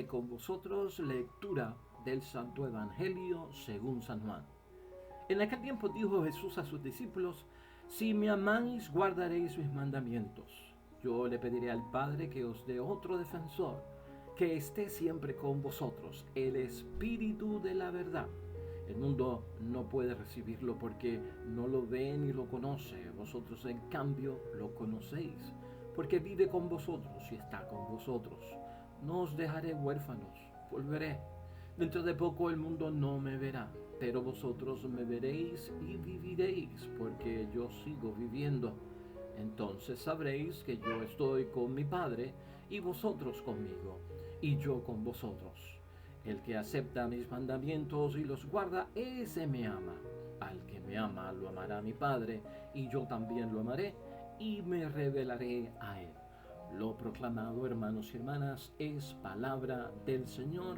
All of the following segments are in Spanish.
comparte con vosotros lectura del Santo Evangelio según San Juan. En aquel tiempo dijo Jesús a sus discípulos: si me amáis, guardaréis mis mandamientos. Yo le pediré al Padre que os dé otro defensor, que esté siempre con vosotros, el Espíritu de la verdad. El mundo no puede recibirlo porque no lo ve ni lo conoce. Vosotros, en cambio, lo conocéis, porque vive con vosotros y está con vosotros. No os dejaré huérfanos, volveré. Dentro de poco el mundo no me verá, pero vosotros me veréis y viviréis, porque yo sigo viviendo. Entonces sabréis que yo estoy con mi Padre, y vosotros conmigo, y yo con vosotros. El que acepta mis mandamientos y los guarda, ese me ama. Al que me ama, lo amará mi Padre, y yo también lo amaré, y me revelaré a él. Lo proclamado, hermanos y hermanas, es palabra del Señor.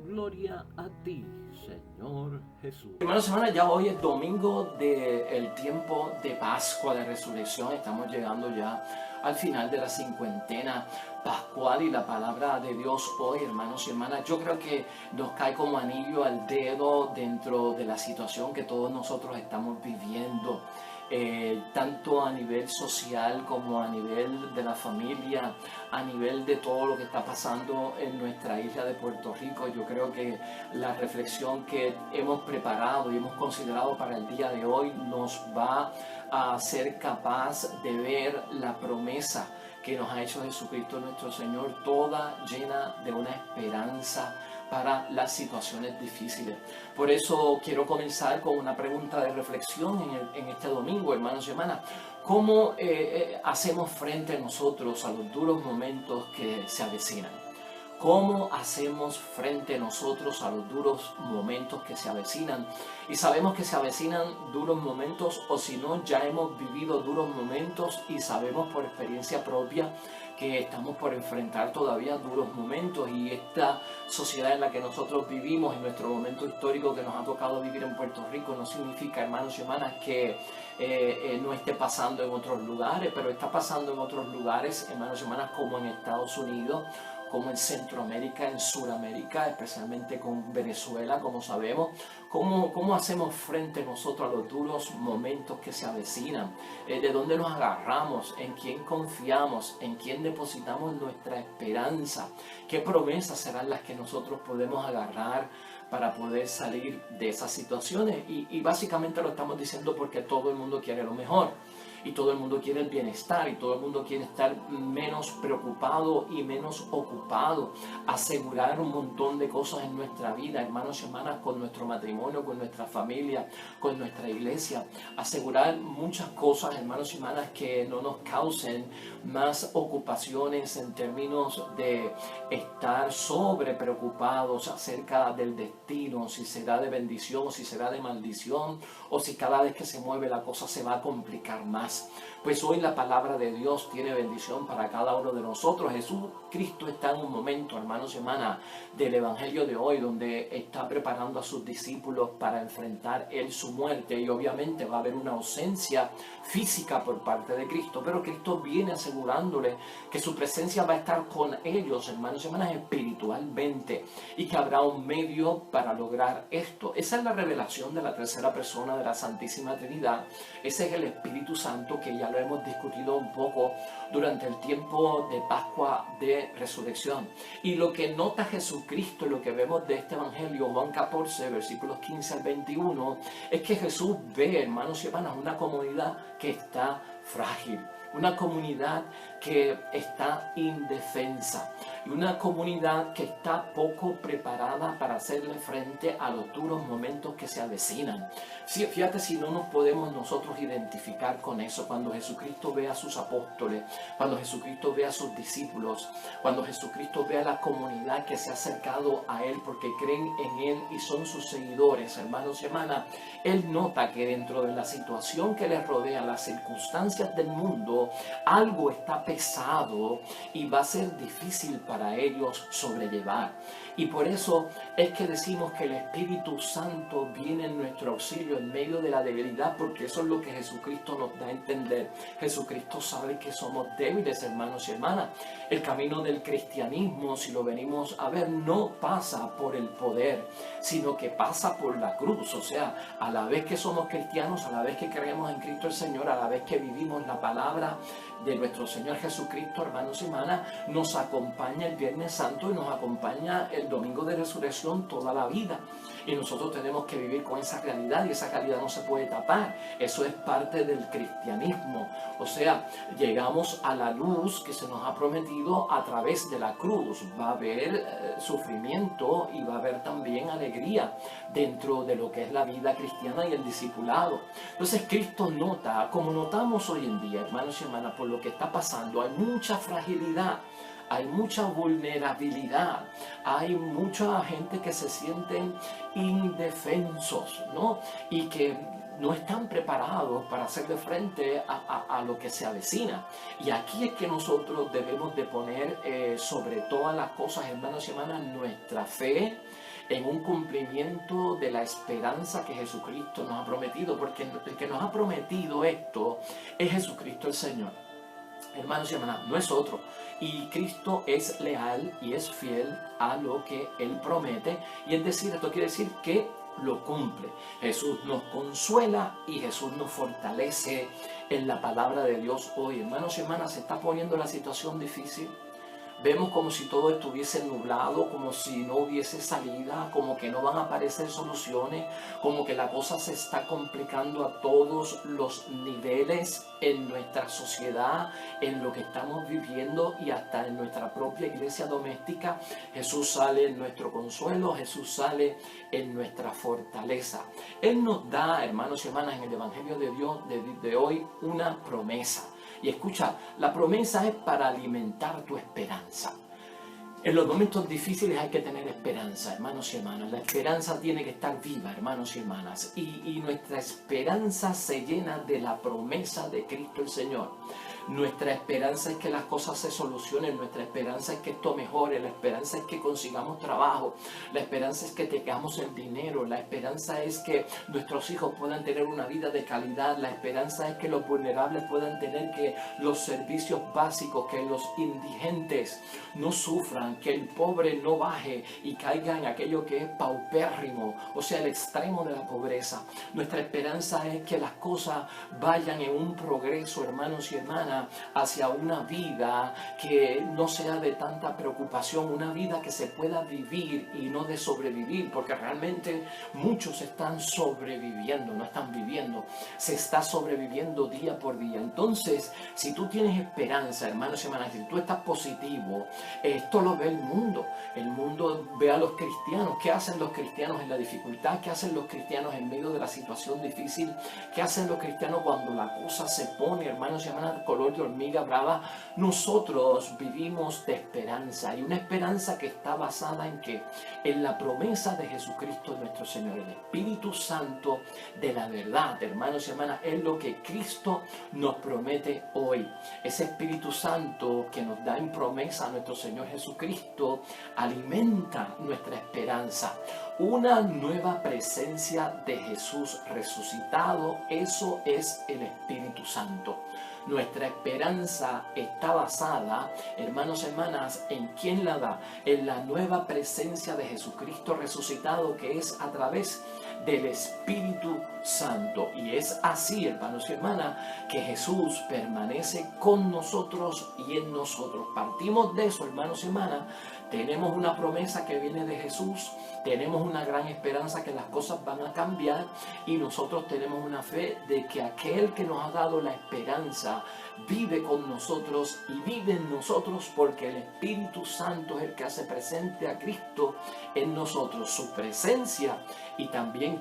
Gloria a ti, Señor Jesús. Hermanos y hermanas, ya hoy es domingo del tiempo de Pascua, de Resurrección. Estamos llegando ya al final de la cincuentena pascual, y la palabra de Dios hoy, hermanos y hermanas, yo creo que nos cae como anillo al dedo dentro de la situación que todos nosotros estamos viviendo. Tanto a nivel social como a nivel de la familia, a nivel de todo lo que está pasando en nuestra isla de Puerto Rico. Yo creo que la reflexión que hemos preparado y hemos considerado para el día de hoy nos va a ser capaz de ver la promesa que nos ha hecho Jesucristo nuestro Señor, toda llena de una esperanza para las situaciones difíciles. Por eso quiero comenzar con una pregunta de reflexión en este domingo, hermanos y hermanas. ¿Cómo hacemos frente nosotros a los duros momentos que se avecinan? ¿Cómo hacemos frente nosotros a los duros momentos que se avecinan? Y sabemos que se avecinan duros momentos, o si no, ya hemos vivido duros momentos y sabemos por experiencia propia que estamos por enfrentar todavía duros momentos. Y esta sociedad en la que nosotros vivimos, en nuestro momento histórico que nos ha tocado vivir en Puerto Rico, no significa, hermanos y hermanas, que no esté pasando en otros lugares, pero está pasando en otros lugares, hermanos y hermanas, como en Estados Unidos, como en Centroamérica, en Sudamérica, especialmente con Venezuela, como sabemos. ¿Cómo hacemos frente nosotros a los duros momentos que se avecinan? ¿De dónde nos agarramos? ¿En quién confiamos? ¿En quién depositamos nuestra esperanza? ¿Qué promesas serán las que nosotros podemos agarrar para poder salir de esas situaciones? Y básicamente lo estamos diciendo porque todo el mundo quiere lo mejor. Y todo el mundo quiere el bienestar, y todo el mundo quiere estar menos preocupado y menos ocupado, asegurar un montón de cosas en nuestra vida, hermanos y hermanas, con nuestro matrimonio, con nuestra familia, con nuestra iglesia, asegurar muchas cosas, hermanos y hermanas, que no nos causen más ocupaciones en términos de estar sobre preocupados acerca del destino, si será de bendición o si será de maldición, o si cada vez que se mueve la cosa se va a complicar más. Pues hoy la palabra de Dios tiene bendición para cada uno de nosotros. Jesucristo está en un momento, hermanos y hermanas, del Evangelio de hoy, donde está preparando a sus discípulos para enfrentar él su muerte, y obviamente va a haber una ausencia física por parte de Cristo, pero Cristo viene asegurándole que su presencia va a estar con ellos, hermanos y hermanas, espiritualmente, y que habrá un medio para lograr esto. Esa es la revelación de la tercera persona de la Santísima Trinidad. Ese es el Espíritu Santo, que ya lo hemos discutido un poco durante el tiempo de Pascua de Resurrección. Y lo que nota Jesucristo, lo que vemos de este Evangelio, Juan 14, versículos 15 al 21, es que Jesús ve, hermanos y hermanas, una comunidad que está frágil, una comunidad que está indefensa, y una comunidad que está poco preparada para hacerle frente a los duros momentos que se avecinan. Sí, fíjate si no nos podemos nosotros identificar con eso cuando Jesucristo ve a sus apóstoles, cuando Jesucristo ve a sus discípulos, cuando Jesucristo ve a la comunidad que se ha acercado a Él porque creen en Él y son sus seguidores, hermanos y hermanas. Él nota que dentro de la situación que les rodea, las circunstancias del mundo, pasando, algo está pesado y va a ser difícil para ellos sobrellevar. Y por eso es que decimos que el Espíritu Santo viene en nuestro auxilio en medio de la debilidad, porque eso es lo que Jesucristo nos da a entender. Jesucristo sabe que somos débiles, hermanos y hermanas. El camino del cristianismo, si lo venimos a ver, no pasa por el poder, sino que pasa por la cruz. O sea, a la vez que somos cristianos, a la vez que creemos en Cristo el Señor, a la vez que vivimos la palabra de nuestro Señor Jesucristo, hermanos y hermanas, nos acompaña el Viernes Santo y nos acompaña el Domingo de Resurrección toda la vida. Y nosotros tenemos que vivir con esa realidad, y esa realidad no se puede tapar. Eso es parte del cristianismo. O sea, llegamos a la luz que se nos ha prometido a través de la cruz. Va a haber sufrimiento y va a haber también alegría dentro de lo que es la vida cristiana y el discipulado. Entonces Cristo nota, como notamos hoy en día, hermanos y hermanas, por lo que está pasando, hay mucha fragilidad, hay mucha vulnerabilidad, hay mucha gente que se sienten indefensos, ¿no? Y que no están preparados para hacerle frente a lo que se avecina. Y aquí es que nosotros debemos de poner sobre todas las cosas, hermanos y hermanas, nuestra fe en un cumplimiento de la esperanza que Jesucristo nos ha prometido, porque el que nos ha prometido esto es Jesucristo el Señor. Hermanos y hermanas, no es otro. Y Cristo es leal y es fiel a lo que Él promete. Y es decir, esto quiere decir que lo cumple. Jesús nos consuela y Jesús nos fortalece en la palabra de Dios hoy. Hermanos y hermanas, se está poniendo la situación difícil. Vemos como si todo estuviese nublado, como si no hubiese salida, como que no van a aparecer soluciones, como que la cosa se está complicando a todos los niveles en nuestra sociedad, en lo que estamos viviendo y hasta en nuestra propia iglesia doméstica. Jesús sale en nuestro consuelo, Jesús sale en nuestra fortaleza. Él nos da, hermanos y hermanas, en el Evangelio de Dios de hoy una promesa. Y escucha, la promesa es para alimentar tu esperanza. En los momentos difíciles hay que tener esperanza, hermanos y hermanas. La esperanza tiene que estar viva, hermanos y hermanas. Y nuestra esperanza se llena de la promesa de Cristo el Señor. Nuestra esperanza es que las cosas se solucionen, nuestra esperanza es que esto mejore, la esperanza es que consigamos trabajo, la esperanza es que tengamos el dinero, la esperanza es que nuestros hijos puedan tener una vida de calidad, la esperanza es que los vulnerables puedan tener que los servicios básicos, que los indigentes no sufran, que el pobre no baje y caiga en aquello que es paupérrimo, o sea, el extremo de la pobreza. Nuestra esperanza es que las cosas vayan en un progreso, hermanos y hermanas, hacia una vida que no sea de tanta preocupación, una vida que se pueda vivir y no de sobrevivir, porque realmente muchos están sobreviviendo, no están viviendo, se está sobreviviendo día por día. Entonces, si tú tienes esperanza, hermanos y hermanas, si tú estás positivo, esto lo ve el mundo ve a los cristianos. ¿Qué hacen los cristianos en la dificultad? ¿Qué hacen los cristianos en medio de la situación difícil? ¿Qué hacen los cristianos cuando la cosa se pone, hermanos y hermanas, color de hormiga brava? Nosotros vivimos de esperanza, y una esperanza que está basada en ¿qué? En la promesa de Jesucristo nuestro Señor, el Espíritu Santo de la verdad, hermanos y hermanas, es lo que Cristo nos promete hoy. Ese Espíritu Santo que nos da en promesa a nuestro Señor Jesucristo alimenta nuestra esperanza. Una nueva presencia de Jesús resucitado, eso es el Espíritu Santo. Nuestra esperanza está basada, hermanos y hermanas, ¿en quién la da? En la nueva presencia de Jesucristo resucitado, que es a través del Espíritu Santo. Y es así, hermanos y hermanas, que Jesús permanece con nosotros y en nosotros. Partimos de eso, hermanos y hermanas. Tenemos una promesa que viene de Jesús, tenemos una gran esperanza que las cosas van a cambiar, y nosotros tenemos una fe de que aquel que nos ha dado la esperanza vive con nosotros y vive en nosotros, porque el Espíritu Santo es el que hace presente a Cristo en nosotros, su presencia y también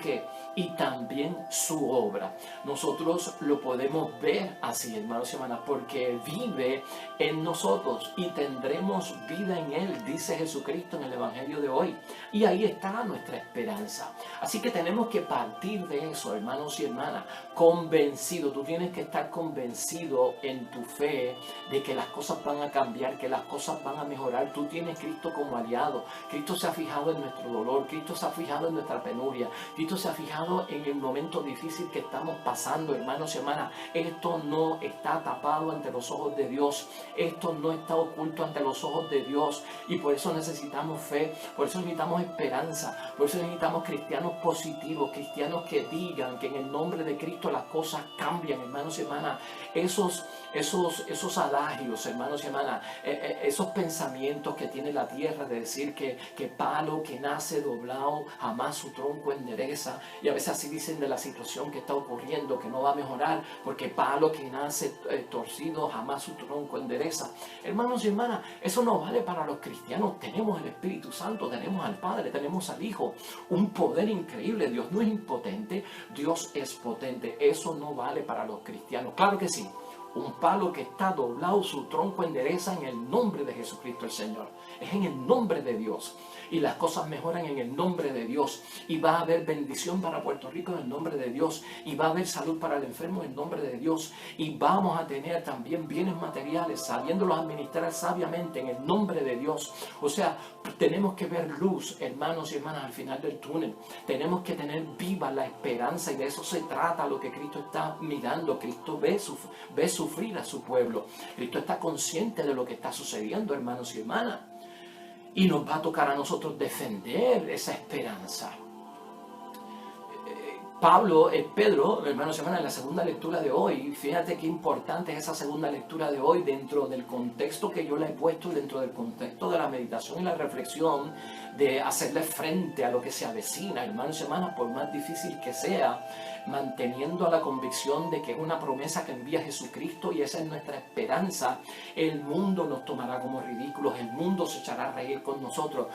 su obra. Nosotros lo podemos ver así, hermanos y hermanas, porque vive en nosotros y tendremos vida en Él, dice Jesucristo en el Evangelio de hoy. Y ahí está nuestra esperanza. Así que tenemos que partir de eso, hermanos y hermanas, convencido. Tú tienes que estar convencido en tu fe de que las cosas van a cambiar, que las cosas van a mejorar. Tú tienes Cristo como aliado. Cristo se ha fijado en nuestro dolor. Cristo se ha fijado en nuestra penuria. Cristo se ha fijado en el momento difícil que estamos pasando, hermanos y hermanas. Esto no está tapado ante los ojos de Dios. Esto no está oculto ante los ojos de Dios. Y por eso necesitamos fe. Por eso necesitamos esperanza. Por eso necesitamos cristianos positivos. Cristianos que digan que en el nombre de Cristo las cosas cambian, hermanos y hermanas. Esos adagios, hermanos y hermanas, esos pensamientos que tiene la tierra de decir que palo que nace doblado jamás su tronco endereza, y a veces así dicen de la situación que está ocurriendo, que no va a mejorar porque palo que nace torcido jamás su tronco endereza. Hermanos y hermanas, eso no vale para los cristianos. Tenemos el Espíritu Santo, tenemos al Padre, tenemos al Hijo, un poder increíble. Dios no es impotente, Dios es potente. Eso no vale para los cristianos. Claro que sí. Un palo que está doblado, su tronco endereza en el nombre de Jesucristo el Señor. Es en el nombre de Dios. Y las cosas mejoran en el nombre de Dios. Y va a haber bendición para Puerto Rico en el nombre de Dios. Y va a haber salud para el enfermo en el nombre de Dios. Y vamos a tener también bienes materiales, sabiéndolos administrar sabiamente en el nombre de Dios. O sea, tenemos que ver luz, hermanos y hermanas, al final del túnel. Tenemos que tener viva la esperanza, y de eso se trata lo que Cristo está mirando. Cristo ve sufrir a su pueblo. Cristo está consciente de lo que está sucediendo, hermanos y hermanas. Y nos va a tocar a nosotros defender esa esperanza. Pedro, hermanos y hermanas, en la segunda lectura de hoy, fíjate qué importante es esa segunda lectura de hoy dentro del contexto que yo le he puesto, dentro del contexto de la meditación y la reflexión, de hacerle frente a lo que se avecina, hermanos y hermanas, por más difícil que sea, manteniendo la convicción de que es una promesa que envía Jesucristo y esa es nuestra esperanza. El mundo nos tomará como ridículos, el mundo se echará a reír con nosotros.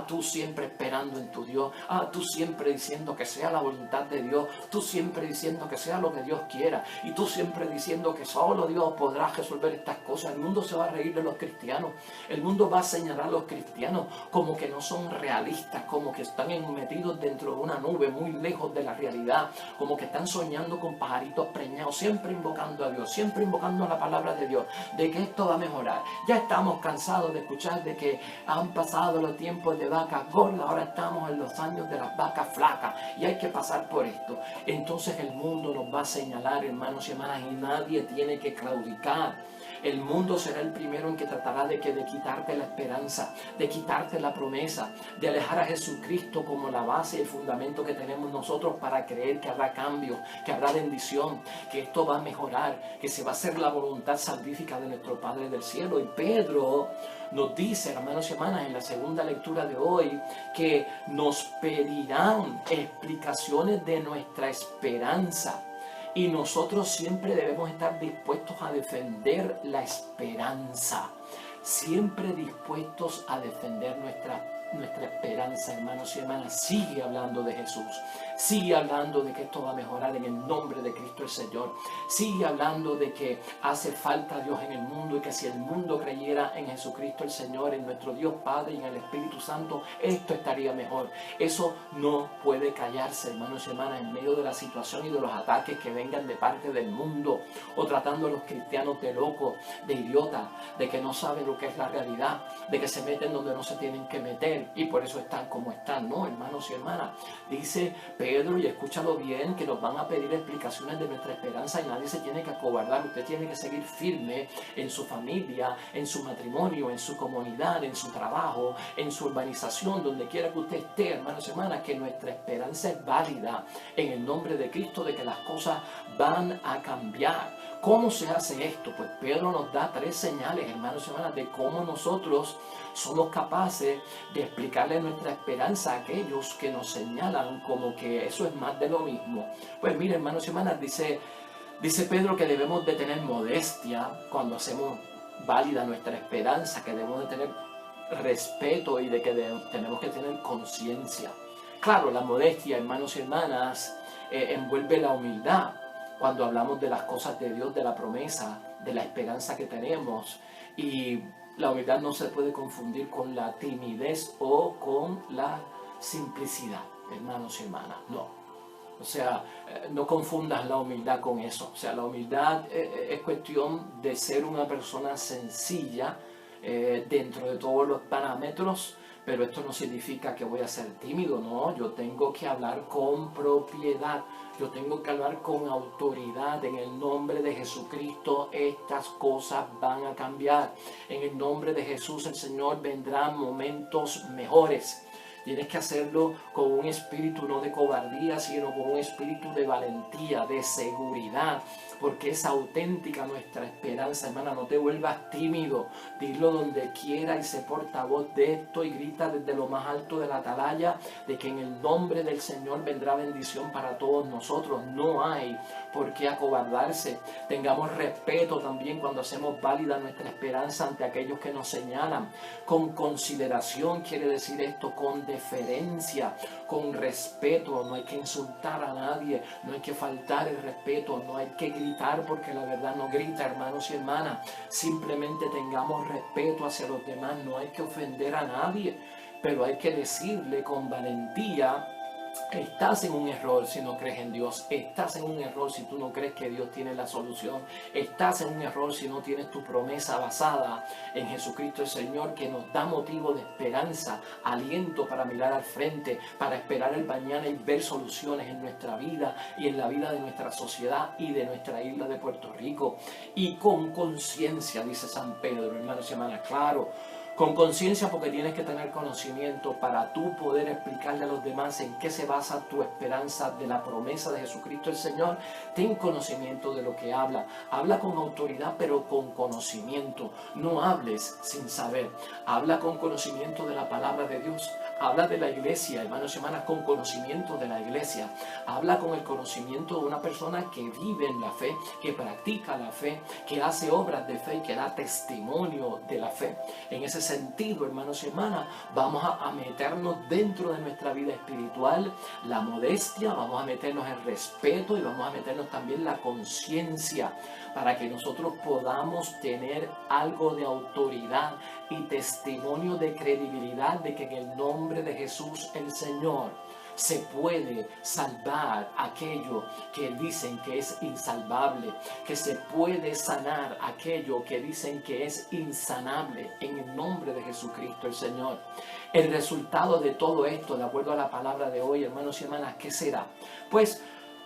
Tú siempre esperando en tu Dios, tú siempre diciendo que sea la voluntad de Dios, tú siempre diciendo que sea lo que Dios quiera, y tú siempre diciendo que solo Dios podrá resolver estas cosas. El mundo se va a reír de los cristianos, el mundo va a señalar a los cristianos como que no son realistas, como que están metidos dentro de una nube muy lejos de la realidad, como que están soñando con pajaritos preñados, siempre invocando a Dios, siempre invocando a la palabra de Dios, de que esto va a mejorar. Ya estamos cansados de escuchar de que han pasado los tiempos de vacas gordas, ahora estamos en los años de las vacas flacas y hay que pasar por esto. Entonces el mundo nos va a señalar, hermanos y hermanas, y nadie tiene que claudicar. El mundo será el primero en que tratará de quitarte la esperanza, de quitarte la promesa, de alejar a Jesucristo como la base y el fundamento que tenemos nosotros para creer que habrá cambio, que habrá bendición, que esto va a mejorar, que se va a hacer la voluntad salvífica de nuestro Padre del cielo. Y Pedro nos dice, hermanos y hermanas, en la segunda lectura de hoy, que nos pedirán explicaciones de nuestra esperanza. Y nosotros siempre debemos estar dispuestos a defender la esperanza. Siempre dispuestos a defender nuestra esperanza, hermanos y hermanas. Sigue hablando de Jesús. Sigue hablando de que esto va a mejorar en el nombre de Cristo el Señor. Sigue hablando de que hace falta Dios en el mundo y que si el mundo creyera en Jesucristo el Señor, en nuestro Dios Padre y en el Espíritu Santo, esto estaría mejor. Eso no puede callarse, hermanos y hermanas, en medio de la situación y de los ataques que vengan de parte del mundo, o tratando a los cristianos de locos, de idiotas, de que no saben lo que es la realidad, de que se meten donde no se tienen que meter y por eso están como están. No, hermanos y hermanas, dice Pedro, y escúchalo bien, que nos van a pedir explicaciones de nuestra esperanza y nadie se tiene que acobardar. Usted tiene que seguir firme en su familia, en su matrimonio, en su comunidad, en su trabajo, en su urbanización, donde quiera que usted esté, hermanos y hermanas, que nuestra esperanza es válida en el nombre de Cristo, de que las cosas van a cambiar. ¿Cómo se hace esto? Pues Pedro nos da 3 señales, hermanos y hermanas, de cómo nosotros somos capaces de explicarle nuestra esperanza a aquellos que nos señalan como que eso es más de lo mismo. Pues mire, hermanos y hermanas, dice Pedro que debemos de tener modestia cuando hacemos válida nuestra esperanza, que debemos de tener respeto y de que tenemos que tener conciencia. Claro, la modestia, hermanos y hermanas, envuelve la humildad cuando hablamos de las cosas de Dios, de la promesa, de la esperanza que tenemos. Y La humildad no se puede confundir con la timidez o con la simplicidad, hermanos y hermanas, no. O sea, no confundas la humildad con eso. O sea, la humildad es cuestión de ser una persona sencilla dentro de todos los parámetros, pero esto no significa que voy a ser tímido, no. Yo tengo que hablar con propiedad. Yo tengo que hablar con autoridad. En el nombre de Jesucristo estas cosas van a cambiar. En el nombre de Jesús el Señor vendrán momentos mejores. Tienes que hacerlo con un espíritu no de cobardía, sino con un espíritu de valentía, de seguridad, porque es auténtica nuestra esperanza, hermana. No te vuelvas tímido, dilo donde quiera y sé portavoz de esto y grita desde lo más alto de la atalaya de que en el nombre del Señor vendrá bendición para todos nosotros. No hay por qué acobardarse. Tengamos respeto también cuando hacemos válida nuestra esperanza ante aquellos que nos señalan. Con consideración quiere decir esto, con deferencia, con respeto. No hay que insultar a nadie, no hay que faltar el respeto, no hay que gritar porque la verdad no grita, hermanos y hermanas. Simplemente tengamos respeto hacia los demás, no hay que ofender a nadie, pero hay que decirle con valentía: estás en un error si no crees en Dios. Estás en un error si tú no crees que Dios tiene la solución. Estás en un error si no tienes tu promesa basada en Jesucristo el Señor, que nos da motivo de esperanza, aliento para mirar al frente, para esperar el mañana y ver soluciones en nuestra vida y en la vida de nuestra sociedad y de nuestra isla de Puerto Rico. Y con conciencia, dice San Pedro, hermanos y hermanas, claro, con conciencia, porque tienes que tener conocimiento para tú poder explicarle a los demás en qué se basa tu esperanza de la promesa de Jesucristo el Señor. Ten conocimiento de lo que habla. Habla con autoridad, pero con conocimiento. No hables sin saber. Habla con conocimiento de la palabra de Dios. Habla de la iglesia, hermanos y hermanas, con conocimiento de la iglesia. Habla con el conocimiento de una persona que vive en la fe, que practica la fe, que hace obras de fe y que da testimonio de la fe. En ese sentido, hermanos y hermanas, vamos a meternos dentro de nuestra vida espiritual la modestia, vamos a meternos el respeto y vamos a meternos también la conciencia, para que nosotros podamos tener algo de autoridad y testimonio de credibilidad de que en el nombre de Jesús el Señor se puede salvar aquello que dicen que es insalvable, que se puede sanar aquello que dicen que es insanable en el nombre de Jesucristo el Señor. El resultado de todo esto, de acuerdo a la palabra de hoy, hermanos y hermanas, ¿qué será? Pues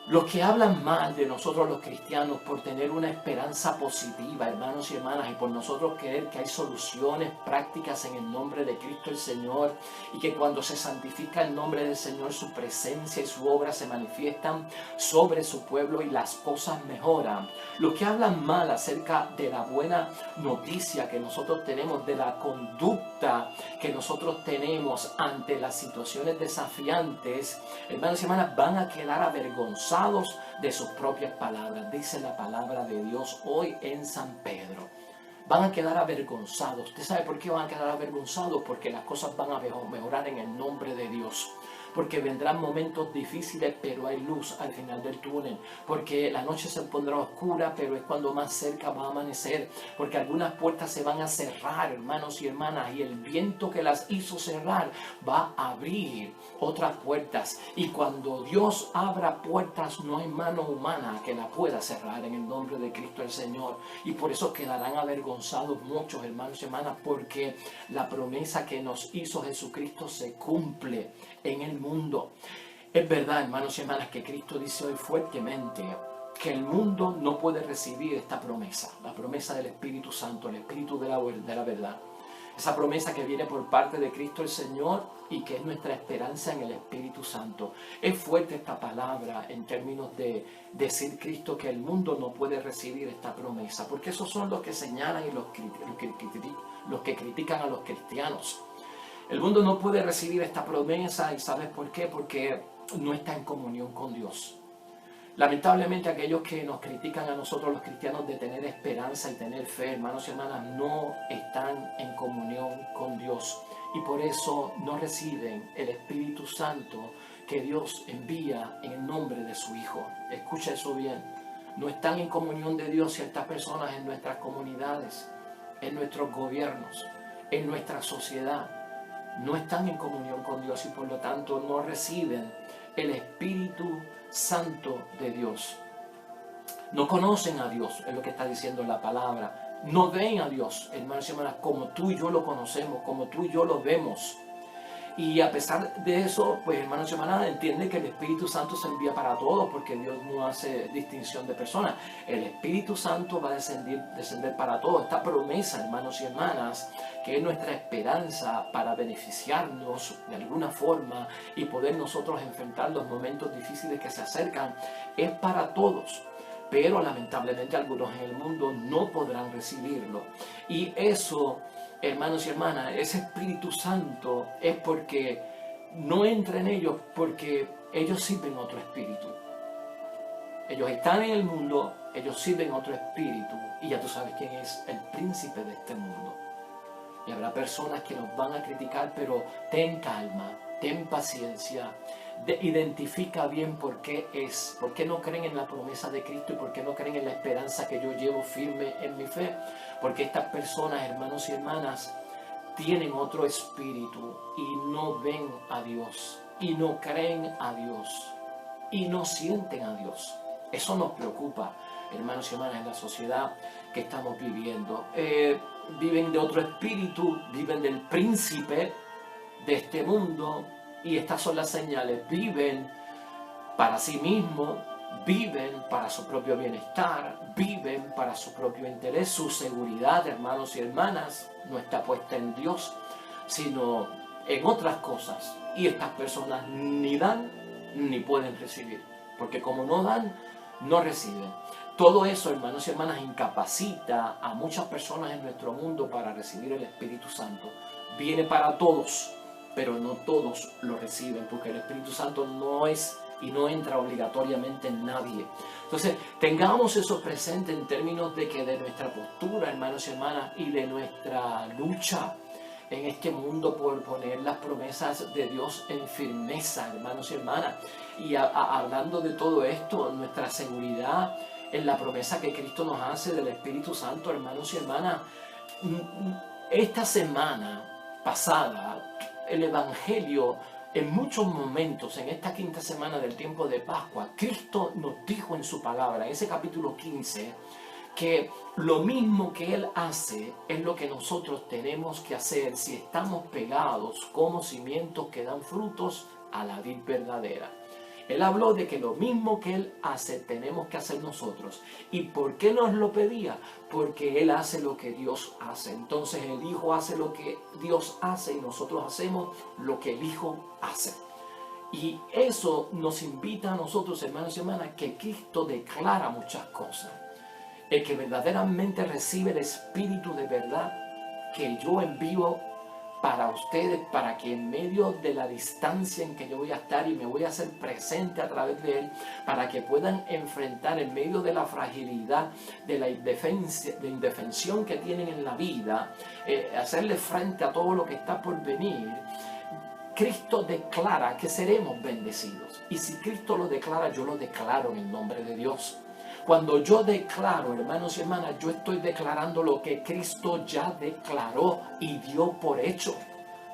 los que hablan mal de nosotros los cristianos por tener una esperanza positiva, hermanos y hermanas, y por nosotros creer que hay soluciones prácticas en el nombre de Cristo el Señor, y que cuando se santifica el nombre del Señor, su presencia y su obra se manifiestan sobre su pueblo y las cosas mejoran. Los que hablan mal acerca de la buena noticia que nosotros tenemos, de la conducta que nosotros tenemos ante las situaciones desafiantes, hermanos y hermanas, van a quedar avergonzados de sus propias palabras. Dice la palabra de Dios hoy en San Pedro. Van a quedar avergonzados. ¿Usted sabe por qué van a quedar avergonzados? Porque las cosas van a mejorar en el nombre de Dios. Porque vendrán momentos difíciles, pero hay luz al final del túnel. Porque la noche se pondrá oscura, pero es cuando más cerca va a amanecer. Porque algunas puertas se van a cerrar, hermanos y hermanas, y el viento que las hizo cerrar va a abrir otras puertas. Y cuando Dios abra puertas, no hay mano humana que la pueda cerrar en el nombre de Cristo el Señor. Y por eso quedarán avergonzados muchos, hermanos y hermanas, porque la promesa que nos hizo Jesucristo se cumple en el mundo. Es verdad, hermanos y hermanas, que Cristo dice hoy fuertemente que el mundo no puede recibir esta promesa, la promesa del Espíritu Santo, el Espíritu de la verdad. Esa promesa que viene por parte de Cristo el Señor y que es nuestra esperanza en el Espíritu Santo. Es fuerte esta palabra en términos de decir Cristo que el mundo no puede recibir esta promesa, porque esos son los que señalan y los que critican a los cristianos. El mundo no puede recibir esta promesa, ¿y sabes por qué? Porque no está en comunión con Dios. Lamentablemente aquellos que nos critican a nosotros los cristianos de tener esperanza y tener fe, hermanos y hermanas, no están en comunión con Dios y por eso no reciben el Espíritu Santo que Dios envía en el nombre de su Hijo. Escucha eso bien. No están en comunión de Dios ciertas personas en nuestras comunidades. en nuestros gobiernos, en nuestra sociedad, no están en comunión con Dios y por lo tanto no reciben el Espíritu Santo de Dios. No conocen a Dios, es lo que está diciendo la palabra. No ven a Dios, hermanos y hermanas, como tú y yo lo conocemos, como tú y yo lo vemos. Y a pesar de eso, pues hermanos y hermanas, entiende que el Espíritu Santo se envía para todos, porque Dios no hace distinción de personas. El Espíritu Santo va a descender para todos. Esta promesa, hermanos y hermanas, que es nuestra esperanza para beneficiarnos de alguna forma y poder nosotros enfrentar los momentos difíciles que se acercan, es para todos. Pero lamentablemente algunos en el mundo no podrán recibirlo. Y eso, hermanos y hermanas, ese Espíritu Santo es porque no entra en ellos, porque ellos sirven otro espíritu. Ellos están en el mundo, ellos sirven otro espíritu, y ya tú sabes quién es el príncipe de este mundo. Y habrá personas que nos van a criticar, pero ten calma, ten paciencia, identifica bien por qué no creen en la promesa de Cristo y por qué no creen en la esperanza que yo llevo firme en mi fe. Porque estas personas, hermanos y hermanas, tienen otro espíritu y no ven a Dios, y no creen a Dios, y no sienten a Dios. Eso nos preocupa, hermanos y hermanas, en la sociedad que estamos viviendo. Viven de otro espíritu, viven del príncipe de este mundo, y estas son las señales. Viven para sí mismos, viven para su propio bienestar, viven para su propio interés. Su seguridad, hermanos y hermanas, no está puesta en Dios, sino en otras cosas. Y estas personas ni dan ni pueden recibir, porque como no dan, no reciben. Todo eso, hermanos y hermanas, incapacita a muchas personas en nuestro mundo para recibir el Espíritu Santo. Viene para todos, pero no todos lo reciben, porque el Espíritu Santo no es y no entra obligatoriamente en nadie. Entonces, tengamos eso presente en términos de que de nuestra postura, hermanos y hermanas, y de nuestra lucha en este mundo por poner las promesas de Dios en firmeza, hermanos y hermanas. Y hablando de todo esto, nuestra seguridad en la promesa que Cristo nos hace del Espíritu Santo, hermanos y hermanas. Esta semana pasada, el Evangelio, en muchos momentos, en esta quinta semana del tiempo de Pascua, Cristo nos dijo en su palabra, en ese capítulo 15, que lo mismo que Él hace es lo que nosotros tenemos que hacer si estamos pegados como cimientos que dan frutos a la vid verdadera. Él habló de que lo mismo que Él hace tenemos que hacer nosotros. ¿Y por qué nos lo pedía? Porque Él hace lo que Dios hace. Entonces el Hijo hace lo que Dios hace y nosotros hacemos lo que el Hijo hace. Y eso nos invita a nosotros, hermanos y hermanas, que Cristo declara muchas cosas. El que verdaderamente recibe el Espíritu de verdad que yo envío para ustedes, para que en medio de la distancia en que yo voy a estar y me voy a hacer presente a través de Él, para que puedan enfrentar en medio de la fragilidad, de la indefensión que tienen en la vida, hacerle frente a todo lo que está por venir. Cristo declara que seremos bendecidos. Y si Cristo lo declara, yo lo declaro en el nombre de Dios. Cuando yo declaro, hermanos y hermanas, yo estoy declarando lo que Cristo ya declaró y dio por hecho.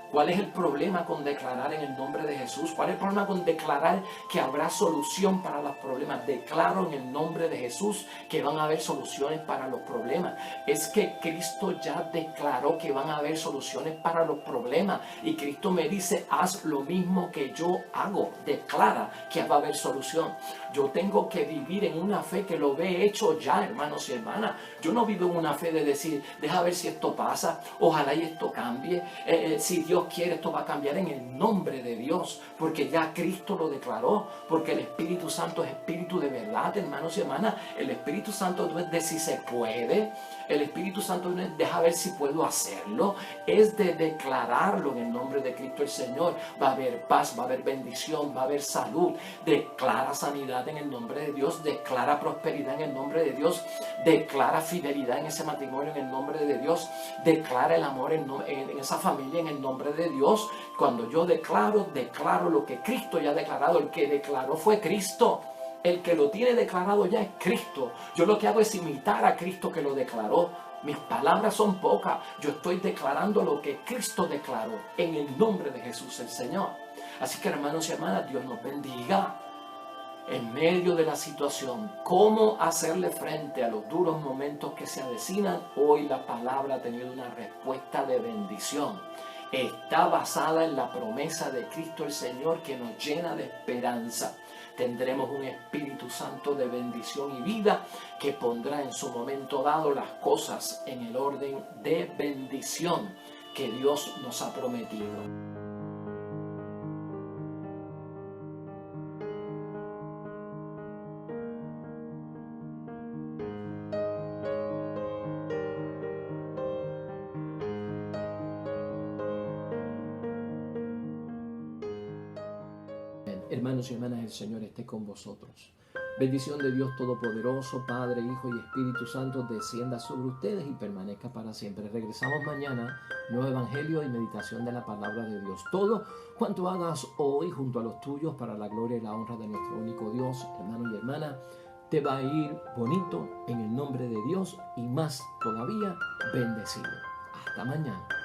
¿Cuál es el problema con declarar en el nombre de Jesús? ¿Cuál es el problema con declarar que habrá solución para los problemas? Declaro en el nombre de Jesús que van a haber soluciones para los problemas. Es que Cristo ya declaró que van a haber soluciones para los problemas. Y Cristo me dice, haz lo mismo que yo hago. Declara que va a haber solución. Yo tengo que vivir en una fe que lo ve hecho ya, hermanos y hermanas. Yo no vivo en una fe de decir, deja ver si esto pasa, ojalá y esto cambie. Si Dios quiere, esto va a cambiar en el nombre de Dios, porque ya Cristo lo declaró, porque el Espíritu Santo es Espíritu de verdad, hermanos y hermanas. El Espíritu Santo no es de si se puede, el Espíritu Santo no es deja ver si puedo hacerlo, es de declararlo en el nombre de Cristo el Señor. Va a haber paz, va a haber bendición, va a haber salud. Declara sanidad en el nombre de Dios, declara prosperidad en el nombre de Dios, declara fidelidad en ese matrimonio en el nombre de Dios, declara el amor en esa familia en el nombre de Dios. Cuando yo declaro lo que Cristo ya ha declarado. El que declaró fue Cristo. El que lo tiene declarado ya es Cristo. Yo lo que hago es imitar a Cristo que lo declaró. Mis palabras son pocas. Yo estoy declarando lo que Cristo declaró en el nombre de Jesús el Señor. Así que hermanos y hermanas, Dios nos bendiga. En medio de la situación, cómo hacerle frente a los duros momentos que se avecinan, hoy la palabra ha tenido una respuesta de bendición. Está basada en la promesa de Cristo el Señor que nos llena de esperanza. Tendremos un Espíritu Santo de bendición y vida que pondrá en su momento dado las cosas en el orden de bendición que Dios nos ha prometido. Hermanos y hermanas, el Señor esté con vosotros. Bendición de Dios Todopoderoso, Padre, Hijo y Espíritu Santo, descienda sobre ustedes y permanezca para siempre. Regresamos mañana, nuevo Evangelio y meditación de la palabra de Dios. Todo cuanto hagas hoy junto a los tuyos para la gloria y la honra de nuestro único Dios, hermano y hermana, te va a ir bonito en el nombre de Dios y más todavía bendecido. Hasta mañana.